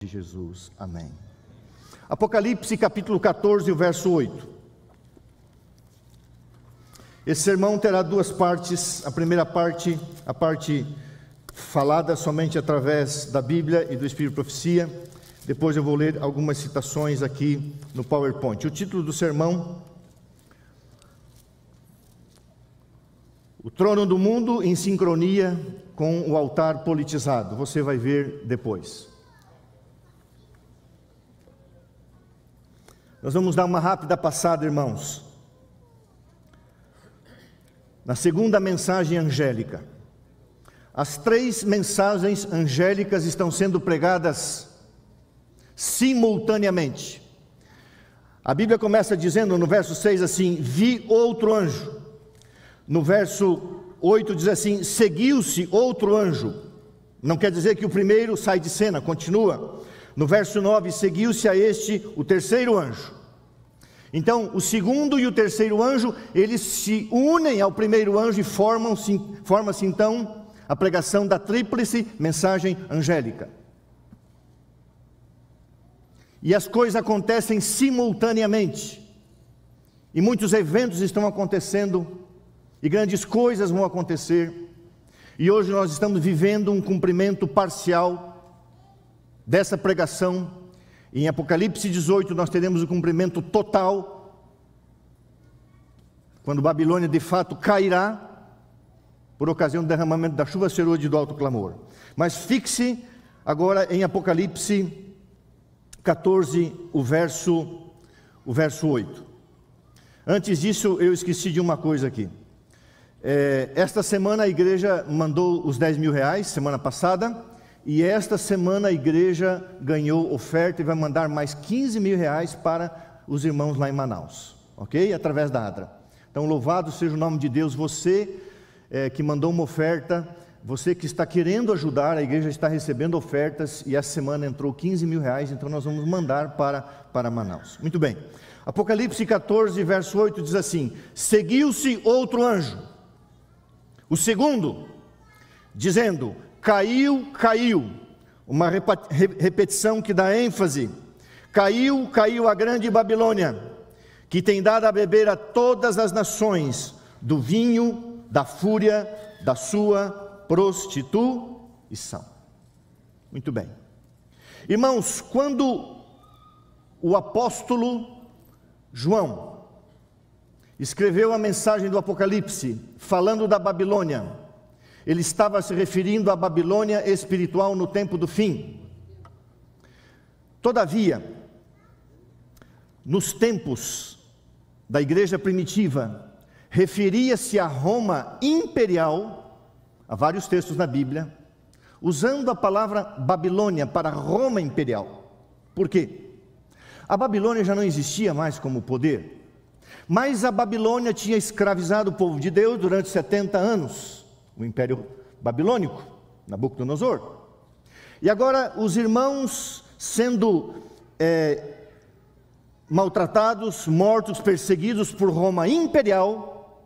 de Jesus. Amém. Apocalipse capítulo 14, o verso 8. Esse sermão terá duas partes. A primeira parte, a parte falada somente através da Bíblia e do Espírito de Profecia. Depois eu vou ler algumas citações aqui no PowerPoint. O título do sermão: O trono do mundo em sincronia com o altar politizado. Você vai ver depois. Nós vamos dar uma rápida passada, irmãos, na segunda mensagem angélica. As três mensagens angélicas estão sendo pregadas simultaneamente. A Bíblia começa dizendo no verso 6 assim: vi outro anjo. No verso 8 diz assim: seguiu-se outro anjo. Não quer dizer que o primeiro sai de cena, continua. No verso 9, seguiu-se a este o terceiro anjo. Então, o segundo e o terceiro anjo, eles se unem ao primeiro anjo e forma-se então a pregação da tríplice mensagem angélica. E as coisas acontecem simultaneamente. E muitos eventos estão acontecendo, e grandes coisas vão acontecer. E hoje nós estamos vivendo um cumprimento parcial dessa pregação. Em Apocalipse 18 nós teremos o cumprimento total, quando Babilônia de fato cairá, por ocasião do derramamento da chuva serôdia e do alto clamor. Mas fixe agora em Apocalipse 14, o verso 8. Antes disso, eu esqueci de uma coisa aqui. Esta semana a igreja mandou os 10 mil reais, semana passada. E esta semana a igreja ganhou oferta e vai mandar mais 15 mil reais para os irmãos lá em Manaus, ok? Através da ADRA. Então louvado seja o nome de Deus. Você que mandou uma oferta, você que está querendo ajudar, a igreja está recebendo ofertas e essa semana entrou 15 mil reais, então nós vamos mandar para Manaus. Muito bem. Apocalipse 14, verso 8 diz assim: seguiu-se outro anjo, o segundo, dizendo: caiu, caiu, uma repetição que dá ênfase. Caiu, caiu a grande Babilônia, que tem dado a beber a todas as nações do vinho da fúria da sua prostituição. Muito bem. Irmãos, quando o apóstolo João escreveu a mensagem do Apocalipse, falando da Babilônia, ele estava se referindo à Babilônia espiritual no tempo do fim. Todavia, nos tempos da igreja primitiva, referia-se a Roma imperial, há vários textos na Bíblia, usando a palavra Babilônia para Roma imperial. Por quê? A Babilônia já não existia mais como poder, mas a Babilônia tinha escravizado o povo de Deus durante 70 anos. O Império Babilônico, Nabucodonosor. E agora os irmãos sendo maltratados, mortos, perseguidos por Roma imperial,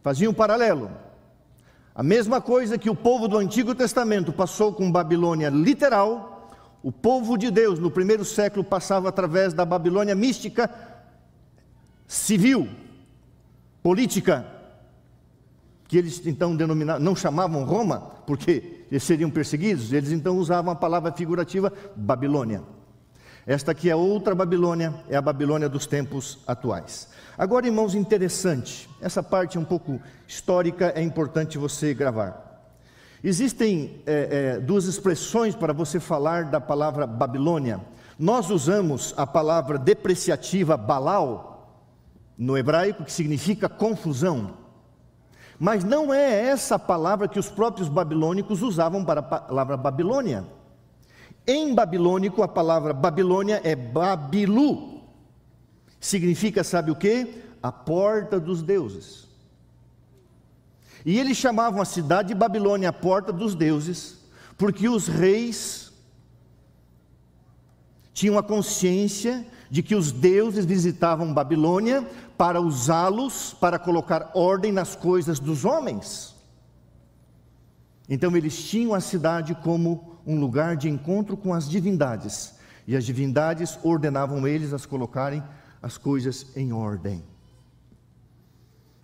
faziam um paralelo. A mesma coisa que o povo do Antigo Testamento passou com Babilônia literal, o povo de Deus no primeiro século passava através da Babilônia mística, civil, política, que eles então denominavam, não chamavam Roma, porque eles seriam perseguidos, eles então usavam a palavra figurativa Babilônia. Esta aqui é outra Babilônia, é a Babilônia dos tempos atuais. Agora, irmãos, interessante, essa parte é um pouco histórica, é importante você gravar. Existem duas expressões para você falar da palavra Babilônia. Nós usamos a palavra depreciativa Balal, no hebraico, que significa confusão. Mas não é essa palavra que os próprios babilônicos usavam para a palavra Babilônia. Em babilônico, a palavra Babilônia é Babilu. Significa, sabe o quê? A porta dos deuses. E eles chamavam a cidade de Babilônia a porta dos deuses, porque os reis tinham a consciência de que os deuses visitavam Babilônia para usá-los, para colocar ordem nas coisas dos homens. Então eles tinham a cidade como um lugar de encontro com as divindades. E as divindades ordenavam eles a colocarem as coisas em ordem.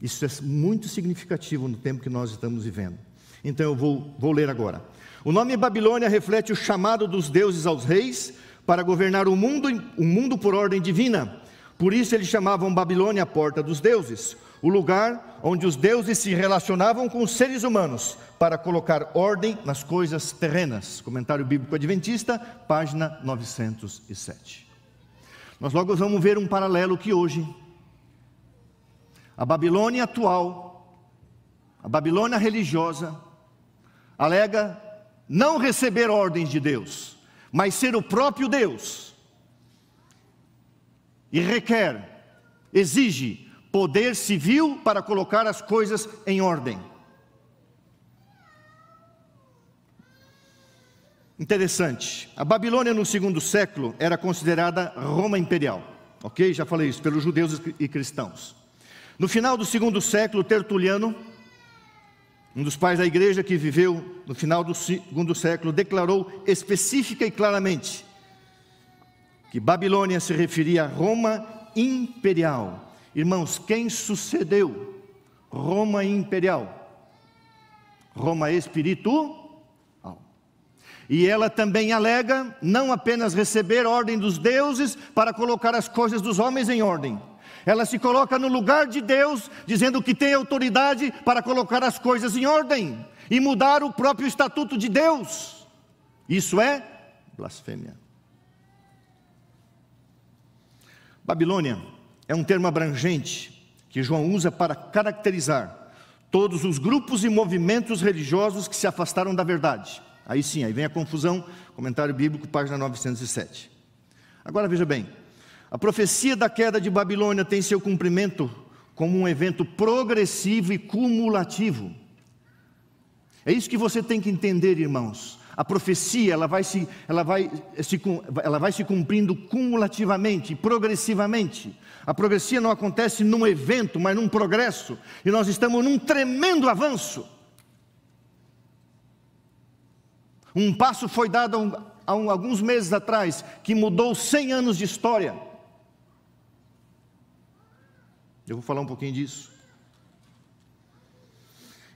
Isso é muito significativo no tempo que nós estamos vivendo. Então eu vou ler agora. O nome Babilônia reflete o chamado dos deuses aos reis para governar o mundo por ordem divina. Por isso eles chamavam Babilônia a porta dos deuses, o lugar onde os deuses se relacionavam com os seres humanos para colocar ordem nas coisas terrenas. Comentário Bíblico Adventista, página 907. Nós logo vamos ver um paralelo que hoje a Babilônia atual, a Babilônia religiosa, alega não receber ordens de Deus, mas ser o próprio Deus, e exige poder civil para colocar as coisas em ordem. Interessante, a Babilônia no segundo século era considerada Roma imperial, ok? Já falei isso, pelos judeus e cristãos. No final do segundo século, Tertuliano, um dos pais da igreja que viveu no final do segundo século, declarou específica e claramente que Babilônia se referia a Roma imperial. Irmãos, quem sucedeu Roma imperial? Roma espiritual. E ela também alega não apenas receber ordem dos deuses para colocar as coisas dos homens em ordem. Ela se coloca no lugar de Deus, dizendo que tem autoridade para colocar as coisas em ordem e mudar o próprio estatuto de Deus. Isso é blasfêmia. Babilônia é um termo abrangente que João usa para caracterizar todos os grupos e movimentos religiosos que se afastaram da verdade. Aí sim, aí vem a confusão, comentário bíblico, página 907. Agora veja bem, a profecia da queda de Babilônia tem seu cumprimento como um evento progressivo e cumulativo. É isso que você tem que entender, irmãos. A profecia ela vai se cumprindo cumulativamente, progressivamente. A profecia não acontece num evento, mas num progresso. E nós estamos num tremendo avanço. Um passo foi dado há alguns meses atrás, que mudou 100 anos de história. Eu vou falar um pouquinho disso.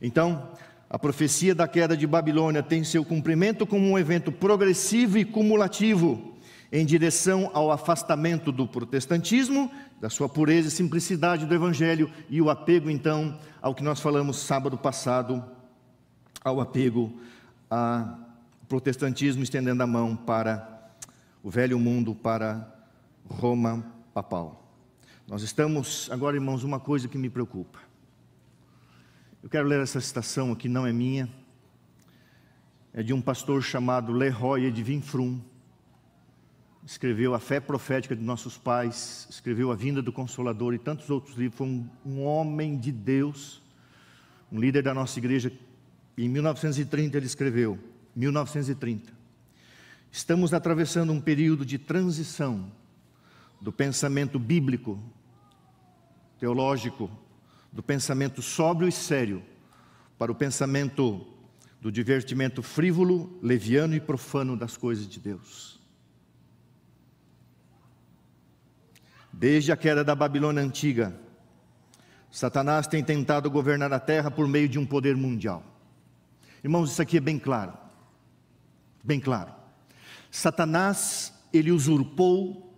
Então, a profecia da queda de Babilônia tem seu cumprimento como um evento progressivo e cumulativo, em direção ao afastamento do protestantismo, da sua pureza e simplicidade do Evangelho, e o apego então ao que nós falamos sábado passado, ao apego ao protestantismo, estendendo a mão para o velho mundo, para Roma papal. Nós estamos, agora irmãos, uma coisa que me preocupa. Eu quero ler essa citação aqui, não é minha. É de um pastor chamado Leroy Edwin Frum. Escreveu A Fé Profética de Nossos Pais, escreveu A Vinda do Consolador e tantos outros livros. Foi um homem de Deus, um líder da nossa igreja. Em 1930 ele escreveu, 1930. Estamos atravessando um período de transição do pensamento bíblico, teológico, do pensamento sóbrio e sério, para o pensamento do divertimento frívolo, leviano e profano das coisas de Deus. Desde a queda da Babilônia antiga, Satanás tem tentado governar a terra por meio de um poder mundial. Irmãos, isso aqui é bem claro. Bem claro. Satanás, ele usurpou,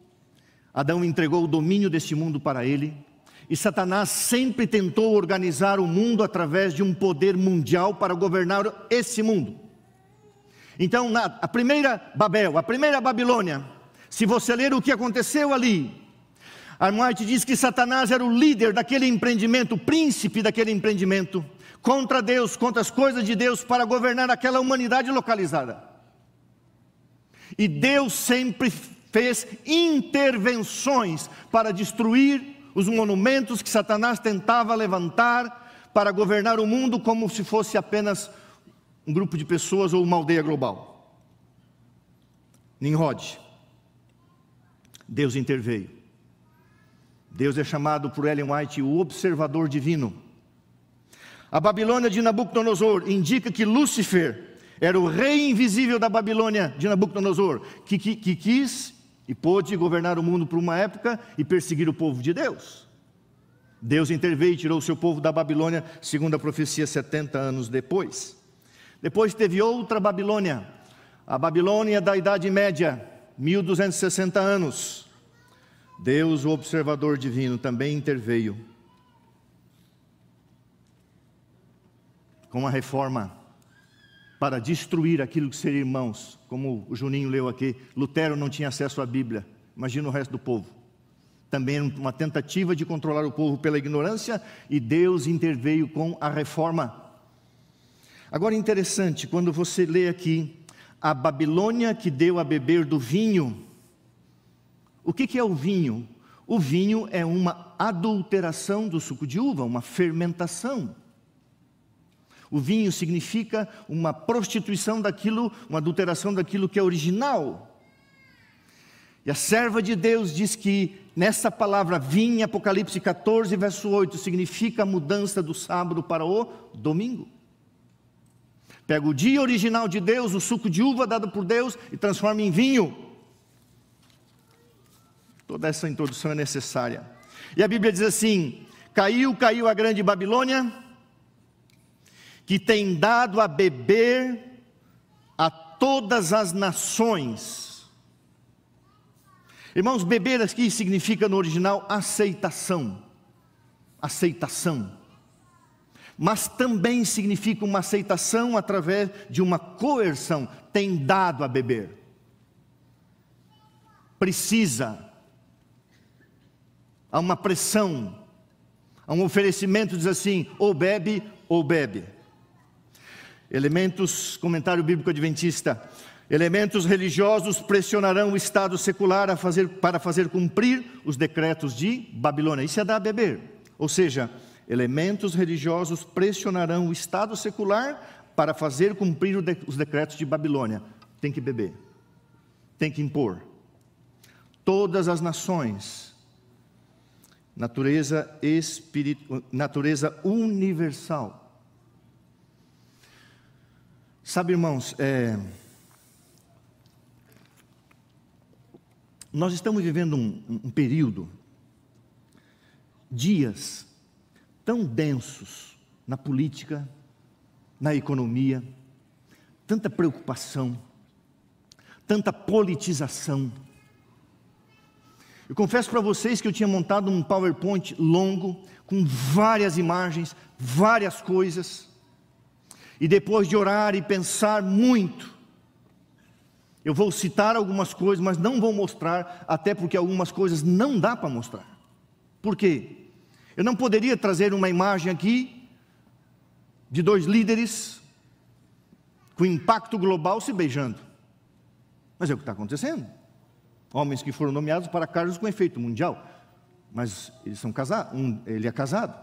Adão entregou o domínio deste mundo para ele, e Satanás sempre tentou organizar o mundo através de um poder mundial para governar esse mundo. Então, a primeira Babel, a primeira Babilônia, se você ler o que aconteceu ali, Ellen White diz que Satanás era o líder daquele empreendimento, o príncipe daquele empreendimento, contra Deus, contra as coisas de Deus, para governar aquela humanidade localizada. E Deus sempre fez intervenções para destruir os monumentos que Satanás tentava levantar para governar o mundo como se fosse apenas um grupo de pessoas ou uma aldeia global. Nimrod. Deus interveio. Deus é chamado por Ellen White o observador divino. A Babilônia de Nabucodonosor indica que Lúcifer era o rei invisível da Babilônia de Nabucodonosor, que quis e pôde governar o mundo por uma época e perseguir o povo de Deus. Deus interveio e tirou o seu povo da Babilônia, segundo a profecia, 70 anos depois. Depois teve outra Babilônia, a Babilônia da Idade Média, 1260 anos. Deus, o observador divino, também interveio com a reforma para destruir aquilo que seria, irmãos, como o Juninho leu aqui, Lutero não tinha acesso à Bíblia, imagina o resto do povo. Também uma tentativa de controlar o povo pela ignorância, e Deus interveio com a reforma. Agora interessante, quando você lê aqui, a Babilônia que deu a beber do vinho. O que é o vinho? O vinho é uma adulteração do suco de uva, uma fermentação. O vinho significa uma prostituição daquilo, uma adulteração daquilo que é original. E a serva de Deus diz que nessa palavra vinho, Apocalipse 14, verso 8, significa a mudança do sábado para o domingo. Pega o dia original de Deus, o suco de uva dado por Deus, e transforma em vinho. Toda essa introdução é necessária. E a Bíblia diz assim: caiu a grande Babilônia, que tem dado a beber a todas as nações. Irmãos, beber aqui significa no original aceitação. Aceitação. Mas também significa uma aceitação através de uma coerção. Tem dado a beber. Precisa. Há uma pressão. Há um oferecimento, diz assim, ou bebe, ou bebe. Elementos, comentário bíblico adventista. Elementos religiosos pressionarão o Estado secular para fazer cumprir os decretos de Babilônia. Isso é dar a beber. Ou seja, elementos religiosos pressionarão o Estado secular para fazer cumprir os decretos de Babilônia. Tem que beber. Tem que impor. Todas as nações, natureza universal. Sabe, irmãos, nós estamos vivendo um período, dias tão densos na política, na economia, tanta preocupação, tanta politização. Eu confesso para vocês que eu tinha montado um PowerPoint longo, com várias imagens, várias coisas, e depois de orar e pensar muito, eu vou citar algumas coisas, mas não vou mostrar, até porque algumas coisas não dá para mostrar. Por quê? Eu não poderia trazer uma imagem aqui, de dois líderes, com impacto global se beijando. Mas é o que está acontecendo. Homens que foram nomeados para cargos com efeito mundial, mas eles são casados, ele é casado,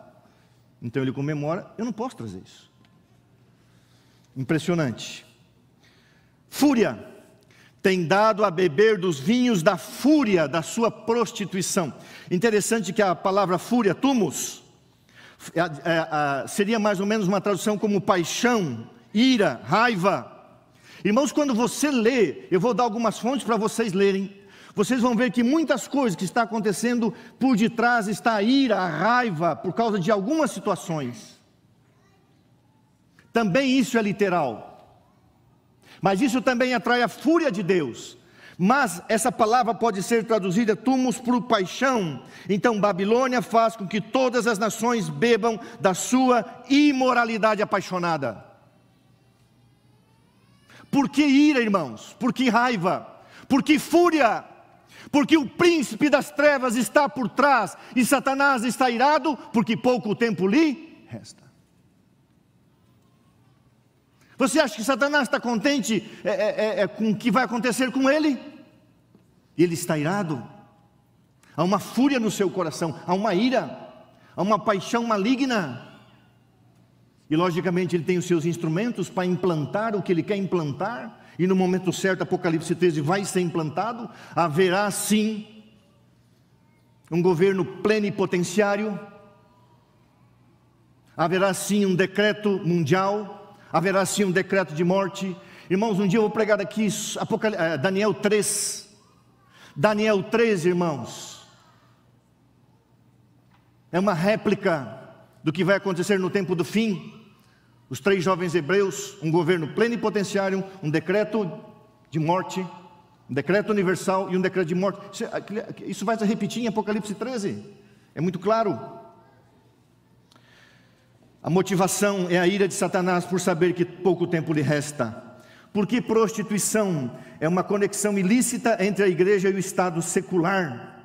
então ele comemora. Eu não posso trazer isso. Impressionante. Fúria. Tem dado a beber dos vinhos da fúria da sua prostituição. Interessante que a palavra fúria, tumus, seria mais ou menos uma tradução como paixão, ira, raiva. Irmãos, quando você lê, eu vou dar algumas fontes para vocês lerem, vocês vão ver que muitas coisas que estão acontecendo por detrás está a ira, a raiva, por causa de algumas situações. Também isso é literal. Mas isso também atrai a fúria de Deus. Mas essa palavra pode ser traduzida tumus por paixão. Então Babilônia faz com que todas as nações bebam da sua imoralidade apaixonada. Por que ira, irmãos? Por que raiva? Por que fúria? Porque o príncipe das trevas está por trás e Satanás está irado porque pouco tempo lhe resta. Você acha que Satanás está contente com o que vai acontecer com ele? Ele está irado. Há uma fúria no seu coração, há uma ira, há uma paixão maligna. E logicamente ele tem os seus instrumentos para implantar o que ele quer implantar. E no momento certo, Apocalipse 13 vai ser implantado. Haverá sim um governo plenipotenciário. Haverá sim um decreto mundial. Haverá sim um decreto de morte. Irmãos, um dia eu vou pregar aqui Daniel 3. Daniel 13, irmãos, é uma réplica do que vai acontecer no tempo do fim. Os 3 jovens hebreus, um governo plenipotenciário, um decreto de morte, um decreto universal e um decreto de morte. Isso vai se repetir em Apocalipse 13, é muito claro. A motivação é a ira de Satanás por saber que pouco tempo lhe resta. Porque prostituição é uma conexão ilícita entre a igreja e o estado secular.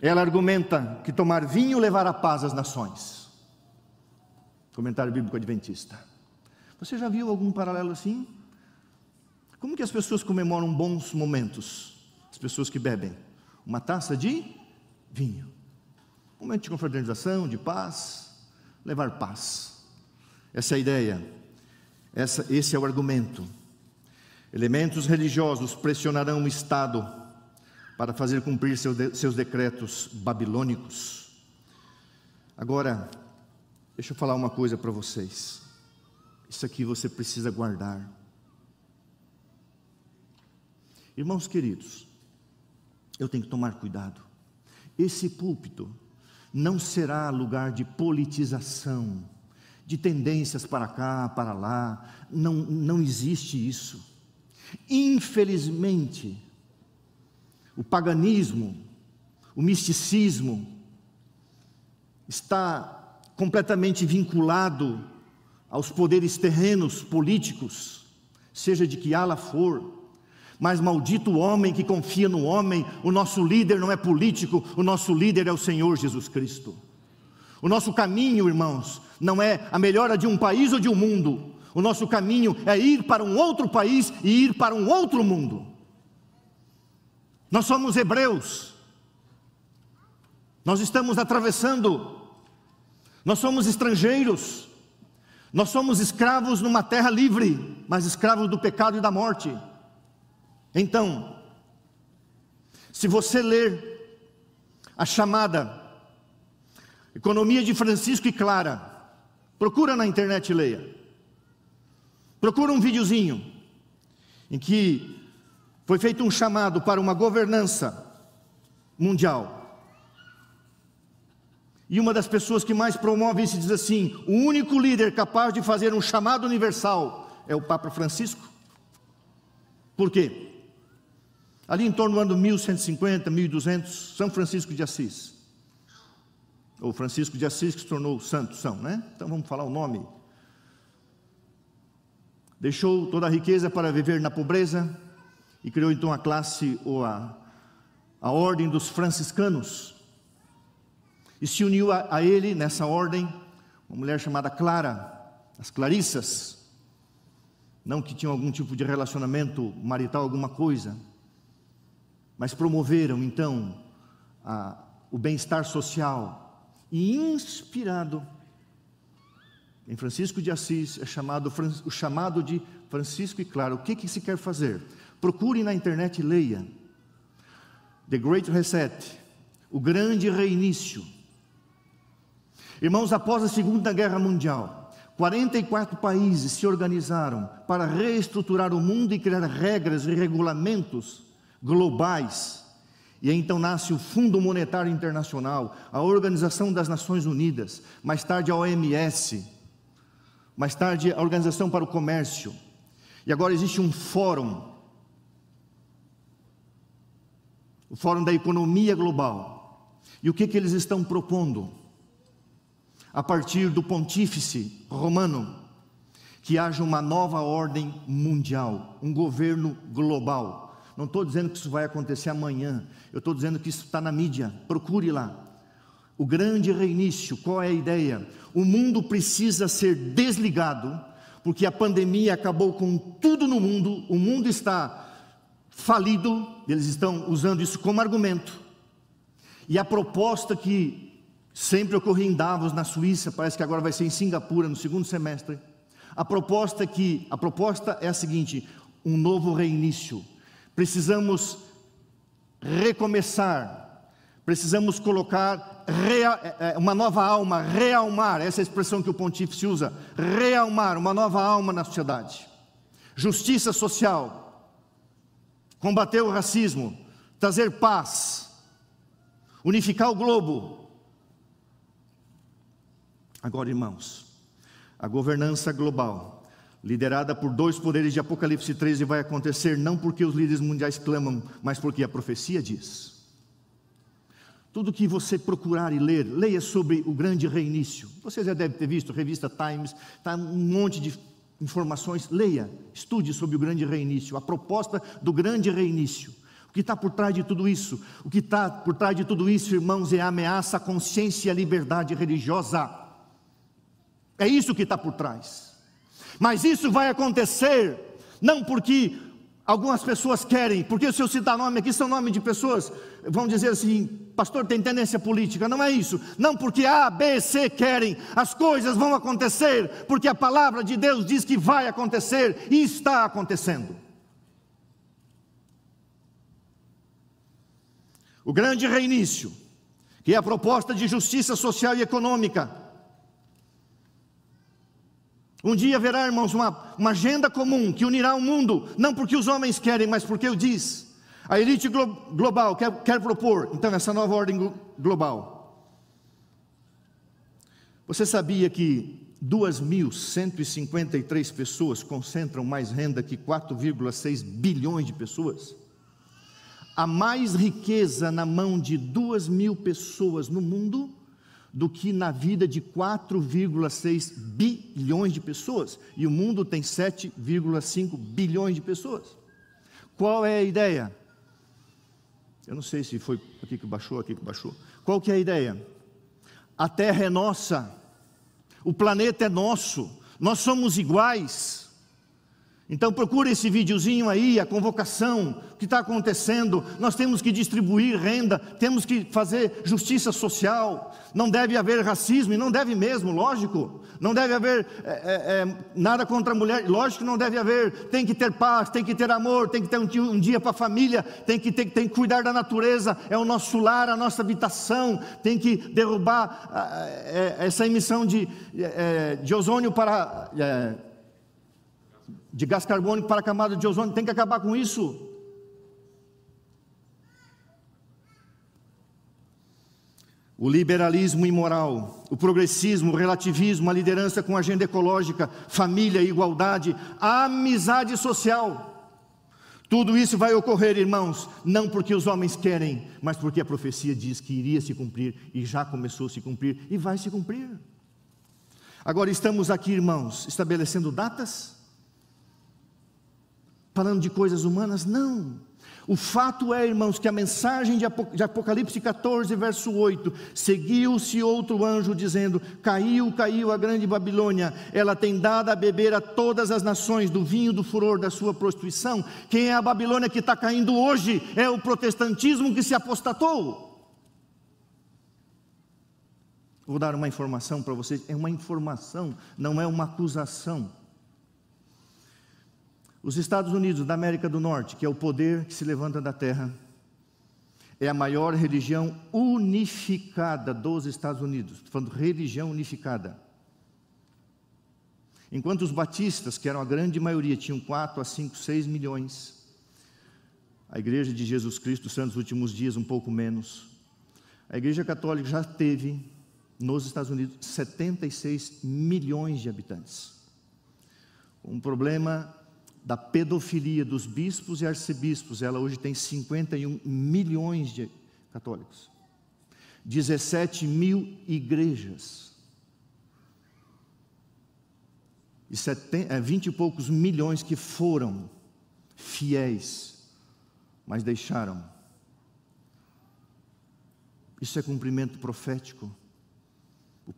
Ela argumenta que tomar vinho levará paz às nações. Comentário bíblico adventista. Você já viu algum paralelo assim? Como que as pessoas comemoram bons momentos? As pessoas que bebem uma taça de vinho. Momento de confraternização, de paz, levar paz. Essa é a ideia. Esse é o argumento. Elementos religiosos pressionarão o Estado para fazer cumprir seus decretos babilônicos. Agora, deixa eu falar uma coisa para vocês. Isso aqui você precisa guardar. Irmãos queridos, eu tenho que tomar cuidado. Esse púlpito não será lugar de politização, de tendências para cá, para lá. Não existe isso. Infelizmente, o paganismo, o misticismo, está completamente vinculado aos poderes terrenos, políticos, seja de que ala for. Mas maldito o homem que confia no homem. O nosso líder não é político, o nosso líder é o Senhor Jesus Cristo. O nosso caminho, irmãos, não é a melhora de um país ou de um mundo. O nosso caminho é ir para um outro país e ir para um outro mundo. Nós somos hebreus. Nós estamos atravessando. Nós somos estrangeiros. Nós somos escravos numa terra livre, mas escravos do pecado e da morte. Então, se você ler a chamada Economia de Francisco e Clara, procura na internet e leia. Procura um videozinho em que foi feito um chamado para uma governança mundial. E uma das pessoas que mais promove isso diz assim: o único líder capaz de fazer um chamado universal é o Papa Francisco. Por quê? Ali em torno do ano 1150, 1200, São Francisco de Assis, ou Francisco de Assis, que se tornou santo, né? Então vamos falar o nome. Deixou toda a riqueza para viver na pobreza e criou então a classe, ou a ordem dos franciscanos. E se uniu a ele, nessa ordem, uma mulher chamada Clara, as Clarissas. Não que tinham algum tipo de relacionamento marital, alguma coisa, mas promoveram então o bem-estar social. E inspirado em Francisco de Assis, o chamado de Francisco e Clara. O que se quer fazer? Procure na internet e leia. The Great Reset, o grande reinício. Irmãos, após a Segunda Guerra Mundial, 44 países se organizaram para reestruturar o mundo e criar regras e regulamentos globais. E aí então nasce o Fundo Monetário Internacional, a Organização das Nações Unidas, mais tarde a OMS, mais tarde a Organização para o Comércio. E agora existe um fórum, o Fórum da Economia Global. E o que eles estão propondo? A partir do pontífice romano, que haja uma nova ordem mundial, um governo global. Não estou dizendo que isso vai acontecer amanhã, eu estou dizendo que isso está na mídia, procure lá. O grande reinício, qual é a ideia? O mundo precisa ser desligado, porque a pandemia acabou com tudo no mundo, o mundo está falido, eles estão usando isso como argumento. E a proposta que sempre ocorria em Davos, na Suíça, parece que agora vai ser em Singapura, no segundo semestre. A proposta é a seguinte: um novo reinício. Precisamos recomeçar, precisamos colocar uma nova alma, realmar, essa é a expressão que o pontífice usa, realmar uma nova alma na sociedade. Justiça social, combater o racismo, trazer paz, unificar o globo. Agora, irmãos, a governança global, liderada por dois poderes de Apocalipse 13, vai acontecer não porque os líderes mundiais clamam, mas porque a profecia diz. Tudo que você procurar e ler, leia sobre o grande reinício. Você já deve ter visto, revista Times, está um monte de informações. Leia, estude sobre o grande reinício, a proposta do grande reinício. O que está por trás de tudo isso? O que está por trás de tudo isso, irmãos, é a ameaça à consciência e à liberdade religiosa. É isso que está por trás. Mas isso vai acontecer, não porque algumas pessoas querem, porque se eu citar nome aqui, são nomes de pessoas, vão dizer assim, pastor tem tendência política, não é isso, não porque A, B, C querem, as coisas vão acontecer, porque a palavra de Deus diz que vai acontecer, e está acontecendo. O grande reinício, que é a proposta de justiça social e econômica. Um dia haverá, irmãos, uma agenda comum que unirá o mundo, não porque os homens querem, mas porque eu disse. A elite global quer propor, então, essa nova ordem global. Você sabia que 2.153 pessoas concentram mais renda que 4,6 bilhões de pessoas? Há mais riqueza na mão de 2.000 pessoas no mundo do que na vida de 4,6 bilhões de pessoas, e o mundo tem 7,5 bilhões de pessoas. Qual é a ideia? Eu não sei se foi aqui que baixou, Qual que é a ideia? A terra é nossa, o planeta é nosso, nós somos iguais. Então procure esse videozinho aí, a convocação, o que está acontecendo. Nós temos que distribuir renda, temos que fazer justiça social, não deve haver racismo, e não deve mesmo, lógico, não deve haver nada contra a mulher, lógico que não deve haver, tem que ter paz, tem que ter amor, tem que ter um dia para a família, tem que cuidar da natureza, é o nosso lar, a nossa habitação, tem que derrubar essa emissão de ozônio para... de gás carbônico para a camada de ozônio, tem que acabar com isso. O liberalismo imoral, o progressismo, o relativismo, a liderança com agenda ecológica, família, igualdade, a amizade social. Tudo isso vai ocorrer, irmãos, não porque os homens querem, mas porque a profecia diz que iria se cumprir, e já começou a se cumprir, e vai se cumprir. Agora estamos aqui, irmãos, estabelecendo datas, falando de coisas humanas? Não. O fato é, irmãos, que a mensagem de Apocalipse 14, verso 8, seguiu-se outro anjo dizendo, caiu a grande Babilônia, ela tem dado a beber a todas as nações do vinho do furor da sua prostituição. Quem é a Babilônia que está caindo hoje? É o protestantismo que se apostatou. Vou dar uma informação para vocês, é uma informação, não é uma acusação. Os Estados Unidos da América do Norte, que é o poder que se levanta da terra, é a maior religião unificada dos Estados Unidos. Estou falando religião unificada. Enquanto os batistas, que eram a grande maioria, tinham 4 a 5, 6 milhões, a Igreja de Jesus Cristo, Santos Últimos Dias, um pouco menos. A Igreja Católica já teve, nos Estados Unidos, 76 milhões de habitantes. Um problema da pedofilia dos bispos e arcebispos, ela hoje tem 51 milhões de católicos, 17 mil igrejas, e 20 e poucos milhões que foram fiéis, mas deixaram. Isso é cumprimento profético. O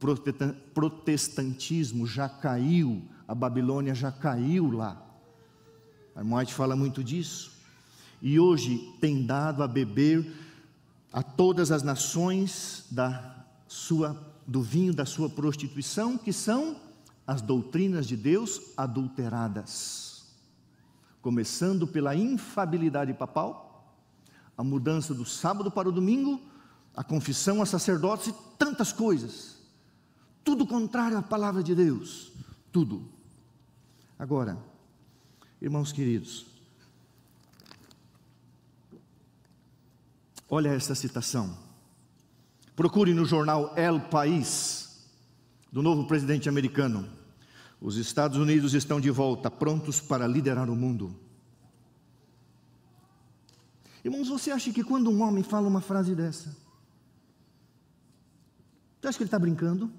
protestantismo já caiu, a Babilônia já caiu lá. A irmã White fala muito disso, e hoje tem dado a beber a todas as nações do vinho da sua prostituição, que são as doutrinas de Deus adulteradas, começando pela infabilidade papal, a mudança do sábado para o domingo, a confissão a sacerdotes e tantas coisas, tudo contrário à palavra de Deus, tudo. Agora, irmãos queridos, Olha esta citação. Procure no jornal El País, do novo presidente americano. Os Estados Unidos estão de volta, prontos para liderar o mundo. Irmãos, você acha que quando um homem fala uma frase dessa, você acha que ele está brincando?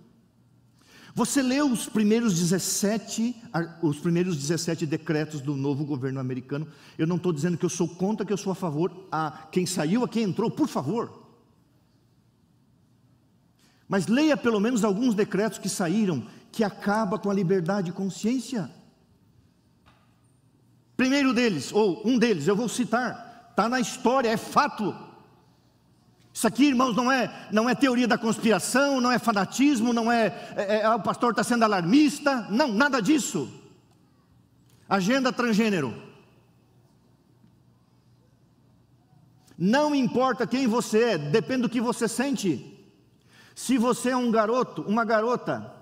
Você leu os primeiros 17 decretos do novo governo americano. Eu não estou dizendo que eu sou contra, que eu sou a favor. A quem saiu, a quem entrou, por favor. Mas leia pelo menos alguns decretos que saíram, que acaba com a liberdade de consciência. Primeiro deles, ou um deles, eu vou citar, está na história, é fato. Isso aqui, irmãos, não é teoria da conspiração, não é fanatismo, não o pastor está sendo alarmista, não, nada disso. Agenda transgênero. Não importa quem você é, depende do que você sente. Se você é um garoto, uma garota,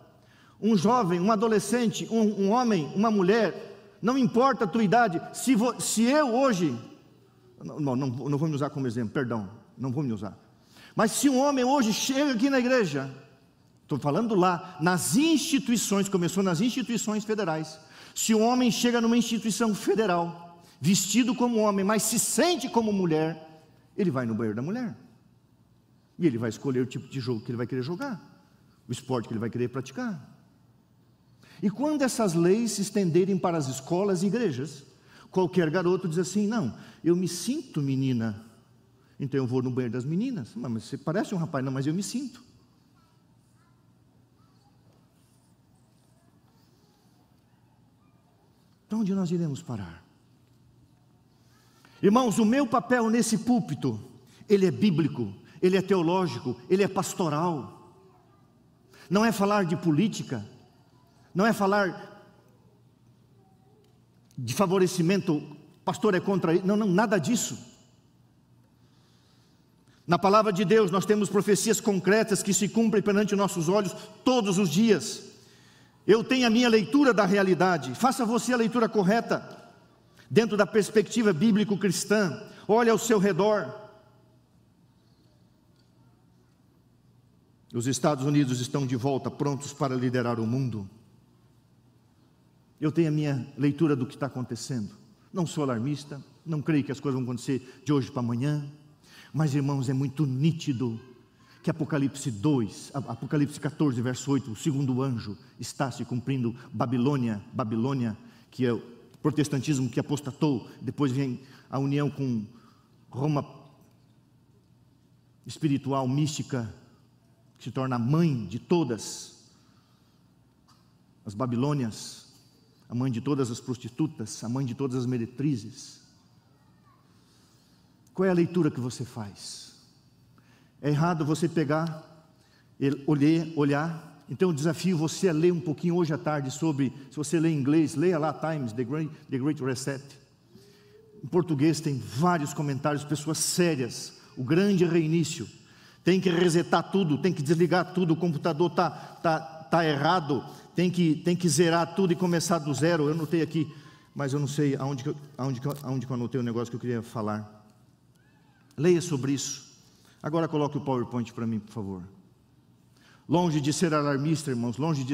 um jovem, um adolescente, um homem, uma mulher, não importa a tua idade, se eu hoje, não vou me usar como exemplo, perdão, não vou me usar. Mas se um homem hoje chega aqui na igreja, estou falando lá, nas instituições, começou nas instituições federais. Se um homem chega numa instituição federal, vestido como homem, mas se sente como mulher, ele vai no banheiro da mulher. E ele vai escolher o tipo de jogo que ele vai querer jogar, o esporte que ele vai querer praticar. E quando essas leis se estenderem para as escolas e igrejas, qualquer garoto diz assim: não, eu me sinto menina, então eu vou no banheiro das meninas. Mas você parece um rapaz. Não, mas eu me sinto. Para onde nós iremos parar? Irmãos, o meu papel nesse púlpito, ele é bíblico, ele é teológico, ele é pastoral. Não é falar de política, não é falar de favorecimento, pastor é contra isso, não, nada disso. Na palavra de Deus nós temos profecias concretas que se cumprem perante nossos olhos todos os dias. Eu tenho a minha leitura da realidade, faça você a leitura correta, dentro da perspectiva bíblico-cristã. Olhe ao seu redor. Os Estados Unidos estão de volta, prontos para liderar o mundo. Eu tenho a minha leitura do que está acontecendo. Não sou alarmista, não creio que as coisas vão acontecer de hoje para amanhã. Mas, irmãos, é muito nítido que Apocalipse 14, verso 8, o segundo anjo está se cumprindo. Babilônia, que é o protestantismo que apostatou, depois vem a união com Roma espiritual, mística, que se torna a mãe de todas as Babilônias, a mãe de todas as prostitutas, a mãe de todas as meretrizes. Qual é a leitura que você faz? É errado você pegar, olhar. Então eu desafio você a ler um pouquinho hoje à tarde sobre, se você lê em inglês, leia lá Times, The Great Reset. Em português tem vários comentários, pessoas sérias, o grande reinício. Tem que resetar tudo, tem que desligar tudo, o computador tá errado, tem que zerar tudo e começar do zero. Eu anotei aqui, mas eu não sei aonde que eu anotei o negócio que eu queria falar. Leia sobre isso. Agora coloque o PowerPoint para mim, por favor. Longe de ser alarmista, irmãos, longe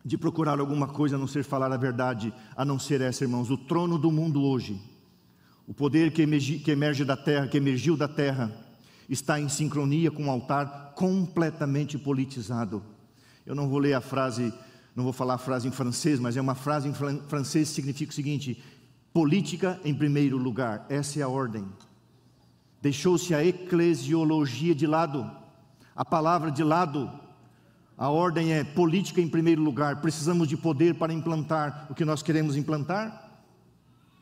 de procurar alguma coisa a não ser falar a verdade, a não ser essa, irmãos. O trono do mundo hoje, o poder que emergiu da terra, está em sincronia com um altar completamente politizado. Eu não vou ler a frase, não vou falar a frase em francês, mas é uma frase em francês que significa o seguinte: política em primeiro lugar. Essa é a ordem. Deixou-se a eclesiologia de lado, a palavra de lado. A ordem é política em primeiro lugar. Precisamos de poder para implantar o que nós queremos implantar.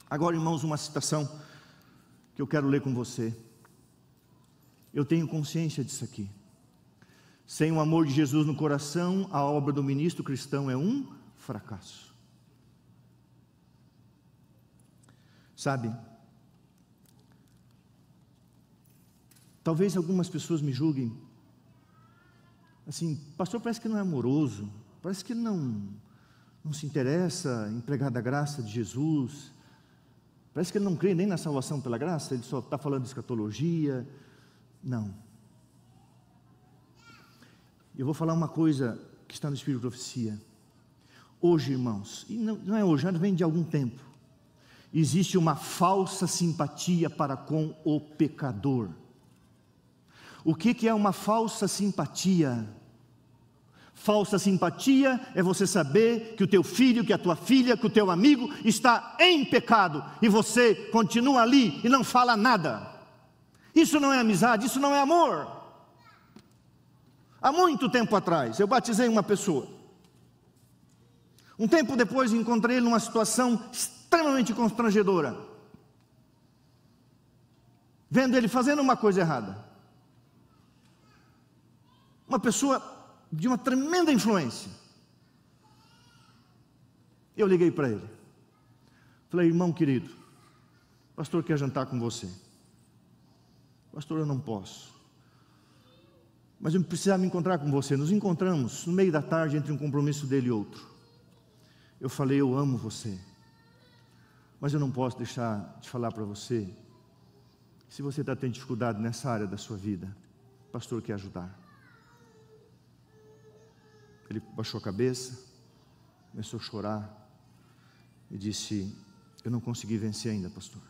Agora, irmãos, uma citação que eu quero ler com você. Eu tenho consciência disso aqui. Sem o amor de Jesus no coração, a obra do ministro cristão é um fracasso. Sabe, talvez algumas pessoas me julguem assim: pastor, parece que não é amoroso, parece que não se interessa em pregar da graça de Jesus. Parece que ele não crê nem na salvação pela graça, ele só está falando de escatologia. Não. Eu vou falar uma coisa que está no Espírito de Profecia. Hoje, irmãos, e não é hoje, já vem de algum tempo, existe uma falsa simpatia para com o pecador. O que é uma falsa simpatia? Falsa simpatia é você saber que o teu filho, que a tua filha, que o teu amigo está em pecado e você continua ali e não fala nada. Isso não é amizade, isso não é amor. Há muito tempo atrás, eu batizei uma pessoa. Um tempo depois encontrei ele numa situação extremamente constrangedora, vendo ele fazendo uma coisa errada. Uma pessoa de uma tremenda influência. Eu liguei para ele, falei: irmão querido, o pastor quer jantar com você. Pastor, eu não posso, mas eu precisava me encontrar com você. Nos encontramos no meio da tarde entre um compromisso dele e outro. Eu falei: eu amo você, mas eu não posso deixar de falar para você, se você está tendo dificuldade nessa área da sua vida, o pastor quer ajudar. Ele baixou a cabeça, começou a chorar e disse: eu não consegui vencer ainda, pastor.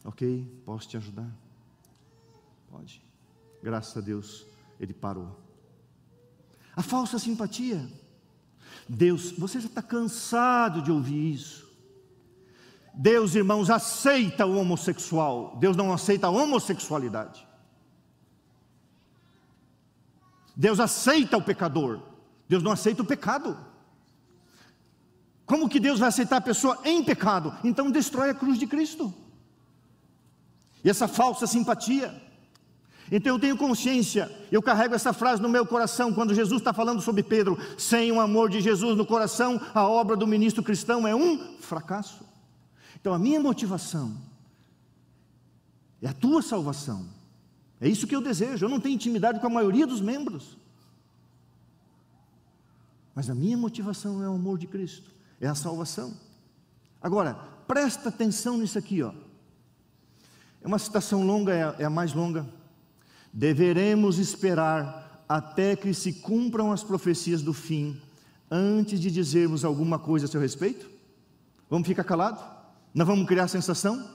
Ok, posso te ajudar? Pode. Graças a Deus, ele parou. A falsa simpatia. Deus, você já está cansado de ouvir isso. Deus, irmãos, aceita o homossexual. Deus não aceita a homossexualidade. Deus aceita o pecador. Deus não aceita o pecado. Como que Deus vai aceitar a pessoa em pecado? Então destrói a cruz de Cristo. E essa falsa simpatia. Então eu tenho consciência, eu carrego essa frase no meu coração, quando Jesus está falando sobre Pedro: sem o amor de Jesus no coração, a obra do ministro cristão é um fracasso. Então a minha motivação é a tua salvação. É isso que eu desejo. Eu não tenho intimidade com a maioria dos membros, mas a minha motivação é o amor de Cristo, é a salvação. Agora, presta atenção nisso aqui, ó. É uma citação longa, é a mais longa. Deveremos esperar até que se cumpram as profecias do fim, antes de dizermos alguma coisa a seu respeito? Vamos ficar calados? Não vamos criar sensação?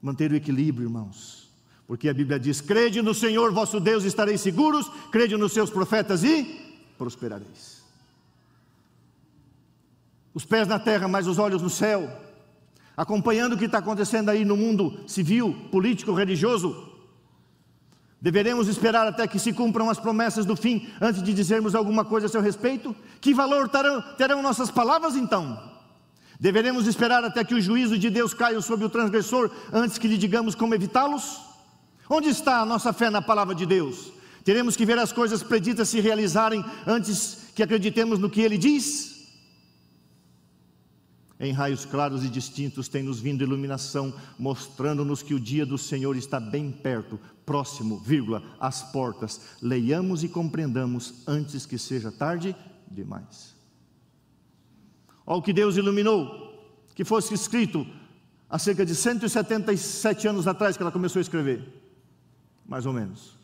Manter o equilíbrio, irmãos, porque a Bíblia diz: crede no Senhor vosso Deus e estareis seguros, crede nos seus profetas e prosperareis. Os pés na terra, mas os olhos no céu, acompanhando o que está acontecendo aí no mundo civil, político, religioso. Deveremos esperar até que se cumpram as promessas do fim, antes de dizermos alguma coisa a seu respeito? Que valor terão nossas palavras então? Deveremos esperar até que o juízo de Deus caia sobre o transgressor, antes que lhe digamos como evitá-los? Onde está a nossa fé na palavra de Deus? Teremos que ver as coisas preditas se realizarem, antes que acreditemos no que Ele diz? Em raios claros e distintos tem nos vindo iluminação, mostrando-nos que o dia do Senhor está bem perto, próximo, vírgula, às portas. Leiamos e compreendamos antes que seja tarde demais. Olha o que Deus iluminou, que fosse escrito há cerca de 177 anos atrás, que ela começou a escrever, mais ou menos.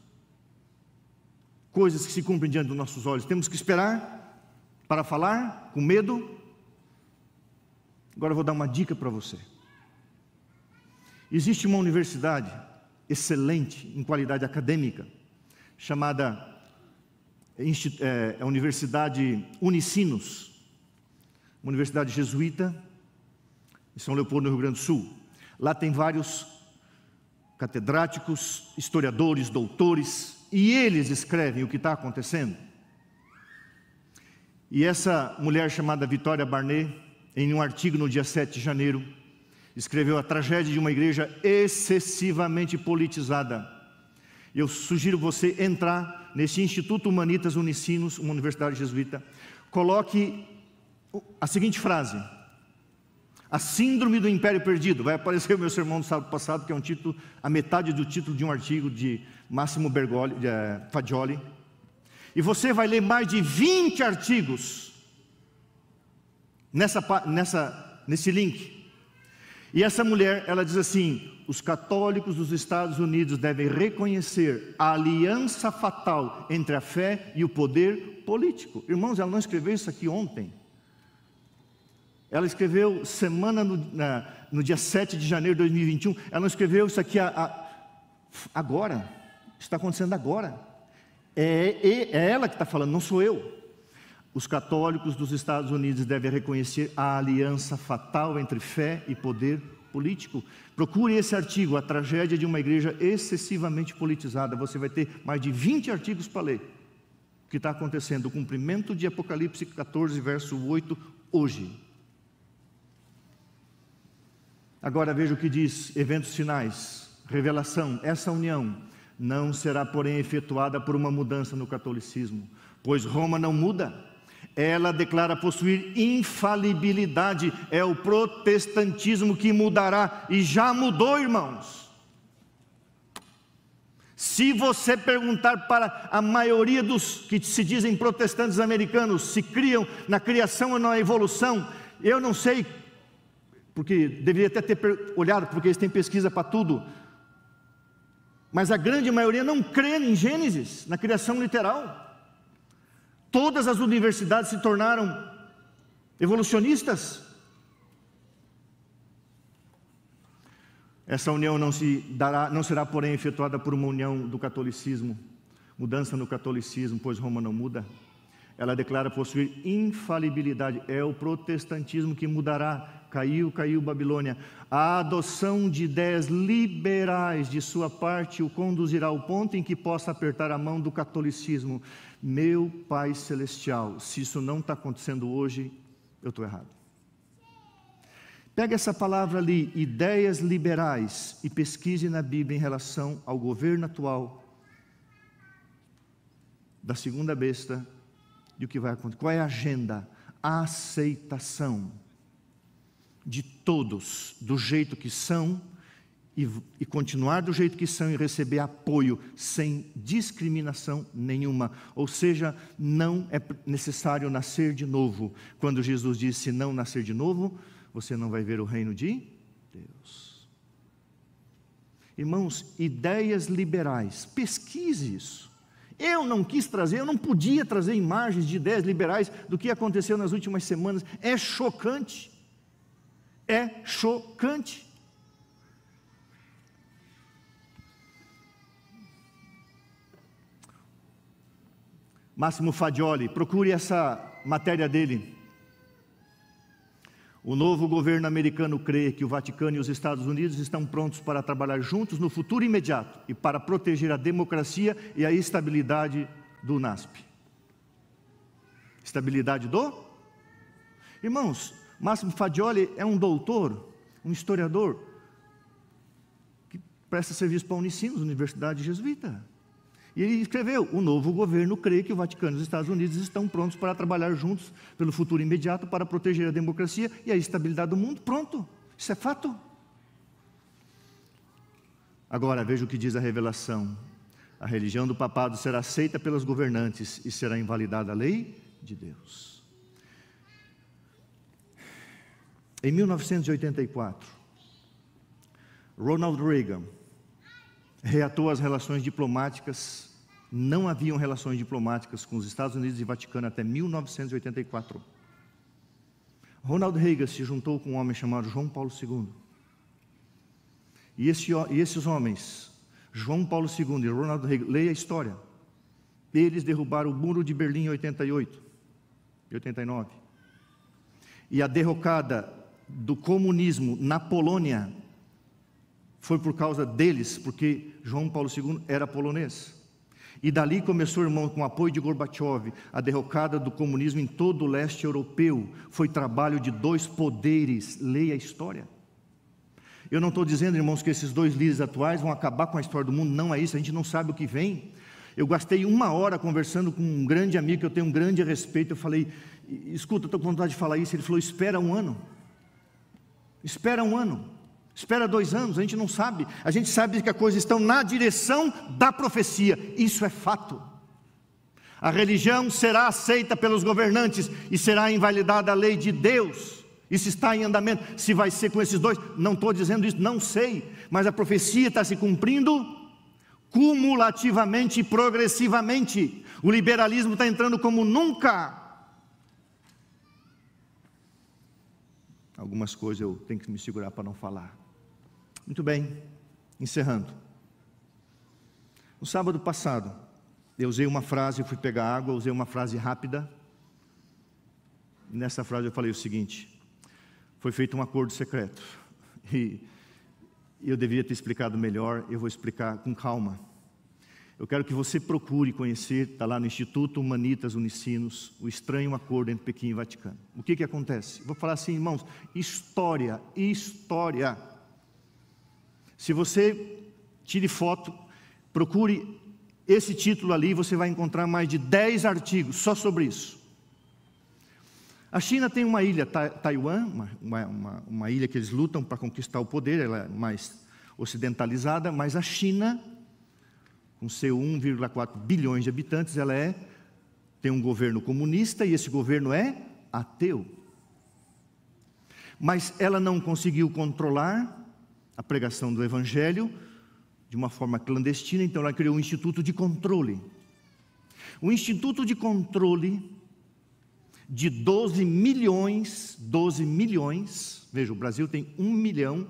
Coisas que se cumprem diante dos nossos olhos. Temos que esperar para falar com medo. Agora eu vou dar uma dica para você. Existe uma universidade excelente em qualidade acadêmica, chamada a Universidade Unicinos, uma universidade jesuíta, em São Leopoldo, no Rio Grande do Sul. Lá tem vários catedráticos, historiadores, doutores, e eles escrevem o que está acontecendo. E essa mulher chamada Vitória Barnet, em um artigo no dia 7 de janeiro, escreveu a tragédia de uma igreja excessivamente politizada. Eu sugiro você entrar nesse Instituto Humanitas Unicinos, uma universidade jesuíta, coloque a seguinte frase: a síndrome do império perdido. Vai aparecer o meu sermão do sábado passado, que é um título, a metade do título de um artigo de Massimo Fagioli, e você vai ler mais de 20 artigos nesse link. E essa mulher, ela diz assim: os católicos dos Estados Unidos devem reconhecer a aliança fatal entre a fé e o poder político. Irmãos, ela não escreveu isso aqui ontem. Ela escreveu no dia 7 de janeiro de 2021, ela não escreveu isso aqui agora. Isso está acontecendo agora. É ela que está falando, não sou eu. Os católicos dos Estados Unidos devem reconhecer a aliança fatal entre fé e poder político. Procure esse artigo, A Tragédia de uma Igreja Excessivamente Politizada. Você vai ter mais de 20 artigos para ler. O que está acontecendo? O cumprimento de Apocalipse 14, verso 8, hoje. Agora veja o que diz, eventos finais, revelação. Essa união não será, porém, efetuada por uma mudança no catolicismo, pois Roma não muda. Ela declara possuir infalibilidade. É o protestantismo que mudará, e já mudou, irmãos. Se você perguntar para a maioria dos que se dizem protestantes americanos, se criam na criação ou na evolução, eu não sei, porque deveria até ter olhado, porque eles têm pesquisa para tudo, mas a grande maioria não crê em Gênesis, na criação literal. Todas as universidades se tornaram evolucionistas. Essa união não será, porém, efetuada por uma união do catolicismo, mudança no catolicismo, pois Roma não muda. Ela declara possuir infalibilidade. É o protestantismo que mudará. Caiu Babilônia. A adoção de ideias liberais de sua parte o conduzirá ao ponto em que possa apertar a mão do catolicismo. Meu Pai Celestial, se isso não está acontecendo hoje, eu estou errado. Pega essa palavra ali, ideias liberais, e pesquise na Bíblia em relação ao governo atual da segunda besta e o que vai acontecer. Qual é a agenda? A aceitação de todos do jeito que são e continuar do jeito que são e receber apoio sem discriminação nenhuma. Ou seja, não é necessário nascer de novo. Quando Jesus disse: se não nascer de novo, você não vai ver o reino de Deus. Irmãos, ideias liberais, pesquise isso. Eu não quis trazer, eu não podia trazer imagens de ideias liberais do que aconteceu nas últimas semanas. É chocante. É chocante. Máximo Fadioli, procure essa matéria dele. O novo governo americano crê que o Vaticano e os Estados Unidos estão prontos para trabalhar juntos no futuro imediato e para proteger a democracia e a estabilidade do NASP. Estabilidade do? Irmãos, Máximo Fadioli é um doutor, um historiador, que presta serviço para a Unicinos, Universidade Jesuíta. E ele escreveu: o novo governo crê que o Vaticano e os Estados Unidos estão prontos para trabalhar juntos pelo futuro imediato para proteger a democracia e a estabilidade do mundo. Pronto, isso é fato. Agora, veja o que diz a revelação. A religião do papado será aceita pelos governantes e será invalidada a lei de Deus. Em 1984, Ronald Reagan reatou as relações diplomáticas. Não haviam relações diplomáticas com os Estados Unidos e Vaticano até 1984. Ronald Reagan se juntou com um homem chamado João Paulo II. E esses homens, João Paulo II e Ronald Reagan, leia a história. Eles derrubaram o muro de Berlim em 88 e 89. E a derrocada do comunismo na Polônia foi por causa deles, porque João Paulo II era polonês. E dali começou, irmão, com o apoio de Gorbachev, a derrocada do comunismo em todo o leste europeu. Foi trabalho de dois poderes. Leia a história. Eu não estou dizendo, irmãos, que esses dois líderes atuais vão acabar com a história do mundo. Não é isso, a gente não sabe o que vem. Eu gastei 1 hora conversando com um grande amigo que eu tenho um grande respeito. Eu falei: escuta, eu estou com vontade de falar isso. Ele falou: espera 1 ano. Espera 1 ano. Espera 2 anos, a gente não sabe. A gente sabe que as coisas estão na direção da profecia. Isso é fato. A religião será aceita pelos governantes e será invalidada a lei de Deus. Isso está em andamento. Se vai ser com esses dois, não estou dizendo isso, não sei. Mas a profecia está se cumprindo cumulativamente e progressivamente. O liberalismo está entrando como nunca. Algumas coisas eu tenho que me segurar para não falar. Muito bem, encerrando. No sábado passado, eu usei uma frase, eu fui pegar água, usei uma frase rápida. Nessa frase eu falei o seguinte: foi feito um acordo secreto. E eu deveria ter explicado melhor, eu vou explicar com calma. Eu quero que você procure conhecer, está lá no Instituto Humanitas Unicinos, o estranho acordo entre Pequim e Vaticano. O que acontece? Vou falar assim, irmãos, história. Se você tire foto, procure esse título ali, você vai encontrar mais de 10 artigos só sobre isso. A China tem uma ilha, Taiwan, uma ilha que eles lutam para conquistar o poder, ela é mais ocidentalizada, mas a China, com seu 1,4 bilhões de habitantes, ela tem um governo comunista e esse governo é ateu. Mas ela não conseguiu controlar a pregação do Evangelho de uma forma clandestina, então ela criou um instituto de controle. Um instituto de controle de 12 milhões, veja, o Brasil tem 1,5 milhão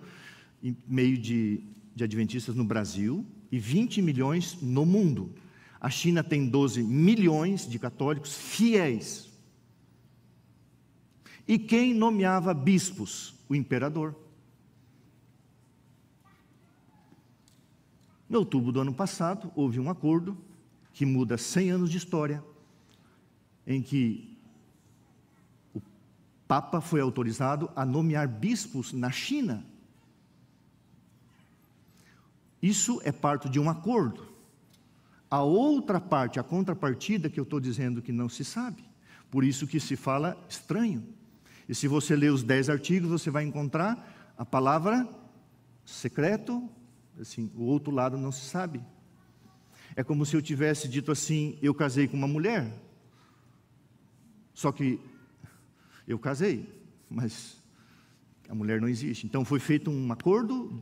de adventistas no Brasil e 20 milhões no mundo. A China tem 12 milhões de católicos fiéis. E quem nomeava bispos? O imperador. Em outubro do ano passado, houve um acordo que muda 100 anos de história, em que o Papa foi autorizado a nomear bispos na China. Isso é parte de um acordo. A outra parte, a contrapartida, que eu estou dizendo que não se sabe. Por isso que se fala estranho. E se você ler os 10 artigos, você vai encontrar a palavra secreto. Assim, o outro lado não se sabe. É como se eu tivesse dito assim: eu casei com uma mulher, só que eu casei, mas a mulher não existe. Então foi feito um acordo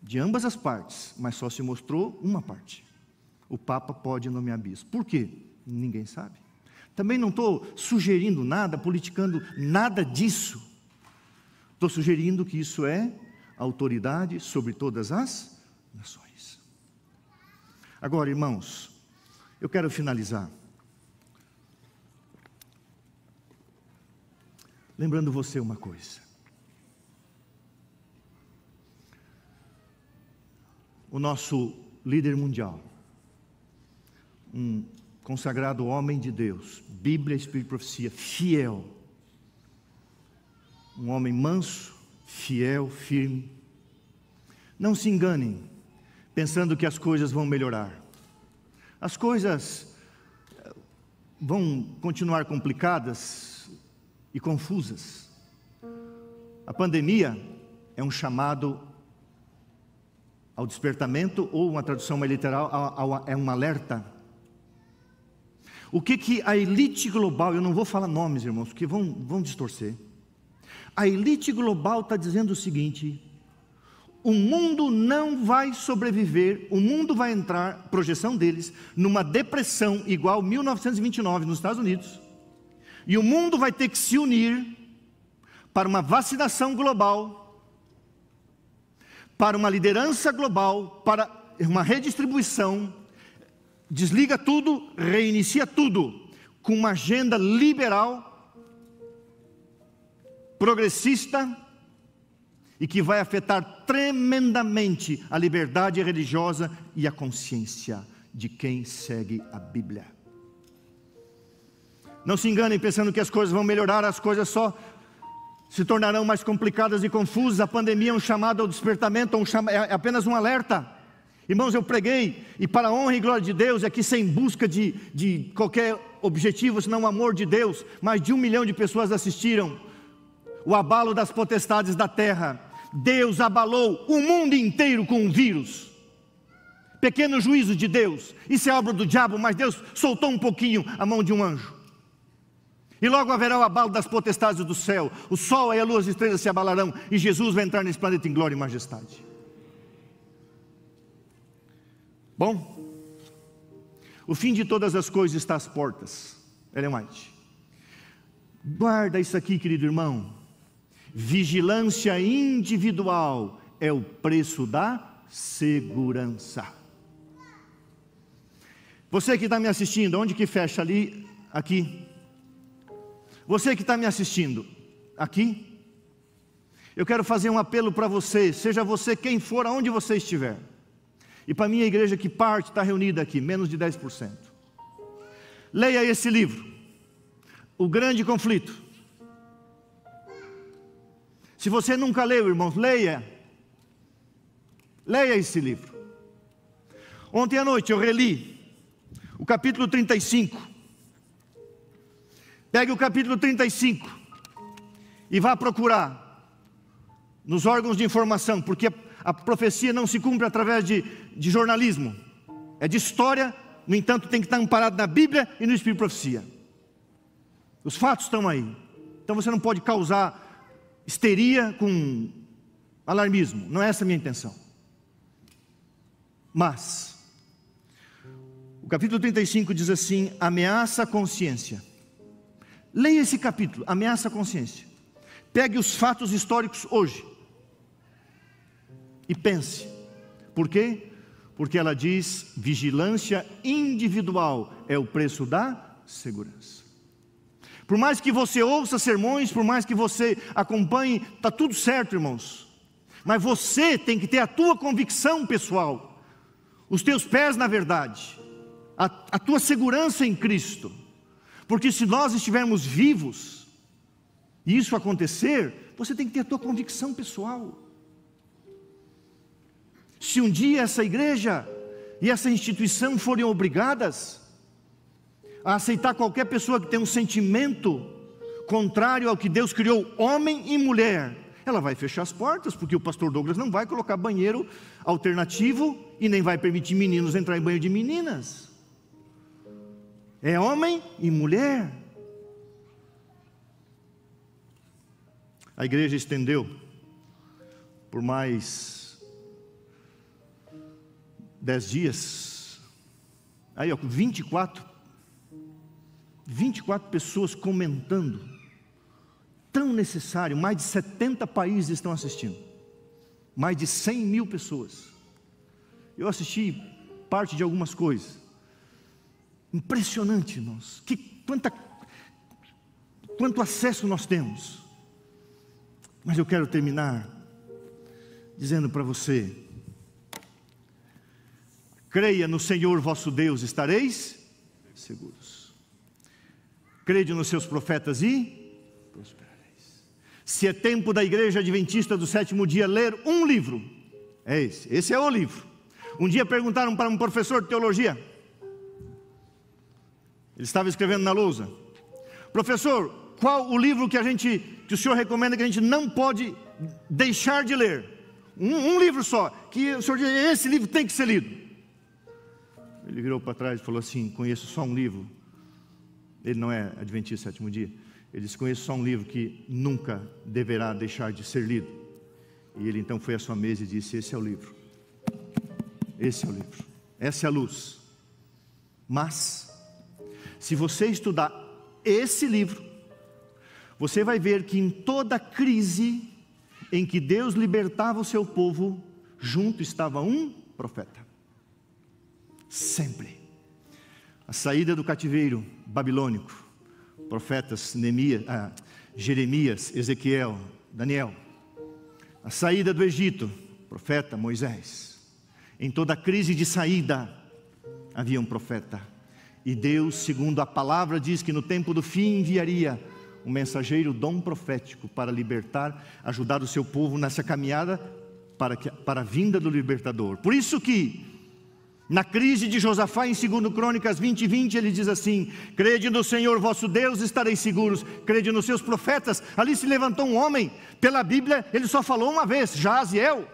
de ambas as partes, mas só se mostrou uma parte. O Papa pode nomear bispo. Por quê? Ninguém sabe. Também não estou sugerindo nada, politicando nada disso. Estou sugerindo que isso é autoridade sobre todas as nações. Agora, irmãos, eu quero finalizar lembrando você uma coisa. O nosso líder mundial, um consagrado homem de Deus, Bíblia, Espírito e Profecia, fiel, um homem manso, fiel, firme. Não se enganem, pensando que as coisas vão melhorar. As coisas vão continuar complicadas e confusas. A pandemia é um chamado ao despertamento, ou uma tradução mais literal, é um alerta. O que a elite global, eu não vou falar nomes, irmãos, porque vão distorcer. A elite global está dizendo o seguinte: o mundo não vai sobreviver, o mundo vai entrar, projeção deles, numa depressão igual 1929 nos Estados Unidos, e o mundo vai ter que se unir para uma vacinação global, para uma liderança global, para uma redistribuição, desliga tudo, reinicia tudo, com uma agenda liberal, progressista, e que vai afetar tremendamente a liberdade religiosa e a consciência de quem segue a Bíblia. Não se enganem pensando que as coisas vão melhorar, as coisas só se tornarão mais complicadas e confusas. A pandemia é um chamado ao despertamento, é apenas um alerta. Irmãos, eu preguei, e para a honra e glória de Deus, aqui sem busca de qualquer objetivo, senão o amor de Deus, mais de 1 milhão de pessoas assistiram o abalo das potestades da terra. Deus abalou o mundo inteiro com um vírus. pequeno juízo de Deus. Isso é obra do diabo, mas Deus soltou um pouquinho a mão de um anjo. E logo haverá o abalo das potestades do céu. O sol e a lua e as estrelas se abalarão, e Jesus vai entrar nesse planeta em glória e majestade. Bom, o fim de todas as coisas está às portas. Ellen White. Guarda isso aqui, querido irmão. Vigilância individual é o preço da segurança. Você que está me assistindo, onde que fecha ali? Aqui. Você que está me assistindo, aqui. Eu quero fazer um apelo para você, seja você quem for, aonde você estiver. E para a minha igreja, que parte está reunida aqui, menos de 10%. Leia esse livro, O Grande Conflito. Se você nunca leu, irmãos, leia. Leia esse livro. Ontem à noite eu reli o capítulo 35. Pegue o capítulo 35 e vá procurar nos órgãos de informação, porque a profecia não se cumpre através de jornalismo, é de história, no entanto tem que estar amparado na Bíblia e no Espírito de Profecia. Os fatos estão aí, então você não pode causar histeria com alarmismo, não é essa a minha intenção. Mas, o capítulo 35 diz assim: ameaça a consciência. Leia esse capítulo, ameaça a consciência. Pegue os fatos históricos hoje e pense. Por quê? Porque ela diz: vigilância individual é o preço da segurança. Por mais que você ouça sermões, por mais que você acompanhe, está tudo certo, irmãos. Mas você tem que ter a tua convicção pessoal, os teus pés na verdade, a tua segurança em Cristo. Porque se nós estivermos vivos, e isso acontecer, você tem que ter a tua convicção pessoal. Se um dia essa igreja e essa instituição forem obrigadas a aceitar qualquer pessoa que tem um sentimento contrário ao que Deus criou, homem e mulher, ela vai fechar as portas, porque o pastor Douglas não vai colocar banheiro alternativo e nem vai permitir meninos entrar em banheiro de meninas. É homem e mulher. A igreja estendeu por mais 10 dias. Aí, ó, 24 pessoas comentando. Tão necessário. Mais de 70 países estão assistindo. Mais de 100 mil pessoas. Eu assisti parte de algumas coisas. Impressionante, irmãos. Quanto acesso nós temos. Mas eu quero terminar dizendo para você: creia no Senhor vosso Deus, estareis seguros. Crede nos seus profetas e prosperareis. Se é tempo da igreja adventista do sétimo dia ler um livro, é esse. Esse é o livro. Um dia perguntaram para um professor de teologia. Ele estava escrevendo na lousa: professor, qual o livro que o senhor recomenda que a gente não pode deixar de ler? Um livro só, que o senhor diz, esse livro tem que ser lido. Ele virou para trás e falou assim: conheço só um livro. Ele não é adventista sétimo dia. Ele disse: conheço só um livro que nunca deverá deixar de ser lido. E ele então foi à sua mesa e disse: esse é o livro. Esse é o livro. Essa é a luz. Mas se você estudar esse livro, você vai ver que em toda crise em que Deus libertava o seu povo, junto estava um profeta. Sempre. A saída do cativeiro babilônico, profetas Jeremias, Ezequiel, Daniel. A saída do Egito, profeta Moisés. Em toda crise de saída havia um profeta. E Deus, segundo a palavra, diz que no tempo do fim enviaria um mensageiro, dom profético, para libertar, ajudar o seu povo nessa caminhada para a vinda do libertador. Por isso que na crise de Josafá, em 2 Crônicas 20:20, ele diz assim: crede no Senhor vosso Deus, estareis seguros. Crede nos seus profetas. Ali se levantou um homem, pela Bíblia ele só falou uma vez, Jaziel.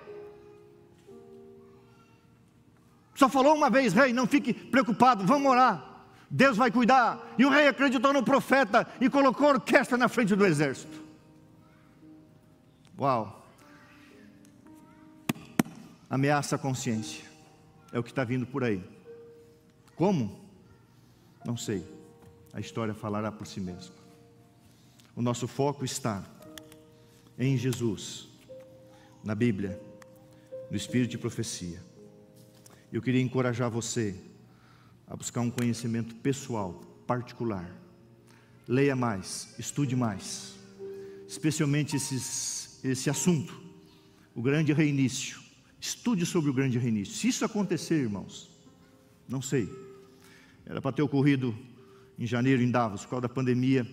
Só falou uma vez: rei, não fique preocupado, vamos orar, Deus vai cuidar. E o rei acreditou no profeta e colocou a orquestra na frente do exército. Uau! Ameaça à consciência, é o que está vindo por aí. Como? Não sei, a história falará por si mesma. O nosso foco está em Jesus, na Bíblia, no Espírito de profecia. Eu queria encorajar você a buscar um conhecimento pessoal, particular. Leia mais, estude mais, especialmente esse assunto, o grande reinício. Estude sobre o grande reinício. Se isso acontecer, irmãos, não sei, era para ter ocorrido em janeiro em Davos, por causa da pandemia,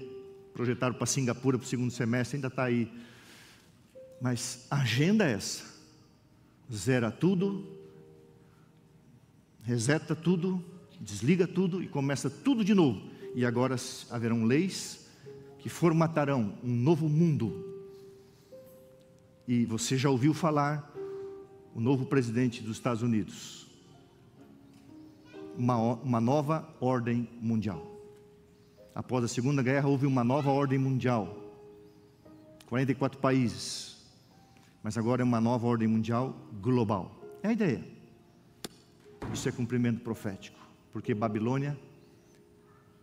projetaram para Singapura para o segundo semestre, ainda está aí. Mas a agenda é essa: zera tudo, reseta tudo, desliga tudo e começa tudo de novo. E agora haverão leis que formatarão um novo mundo. E você já ouviu falar, o novo presidente dos Estados Unidos, uma nova ordem mundial. Após a Segunda Guerra houve uma nova ordem mundial, 44 países, mas agora é uma nova ordem mundial global. É a ideia. Isso é cumprimento profético, porque Babilônia,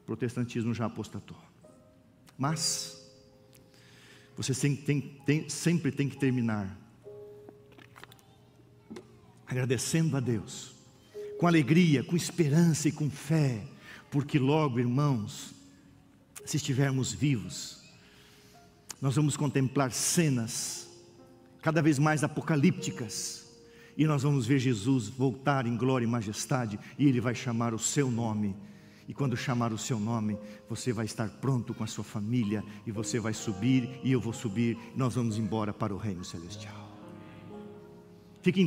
protestantismo já apostatou. Mas você sempre tem que terminar agradecendo a Deus, com alegria, com esperança e com fé, porque logo, irmãos, se estivermos vivos, nós vamos contemplar cenas cada vez mais apocalípticas, e nós vamos ver Jesus voltar em glória e majestade, e Ele vai chamar o seu nome. E quando chamar o seu nome, você vai estar pronto com a sua família, e você vai subir, e eu vou subir, e nós vamos embora para o reino celestial. Fique em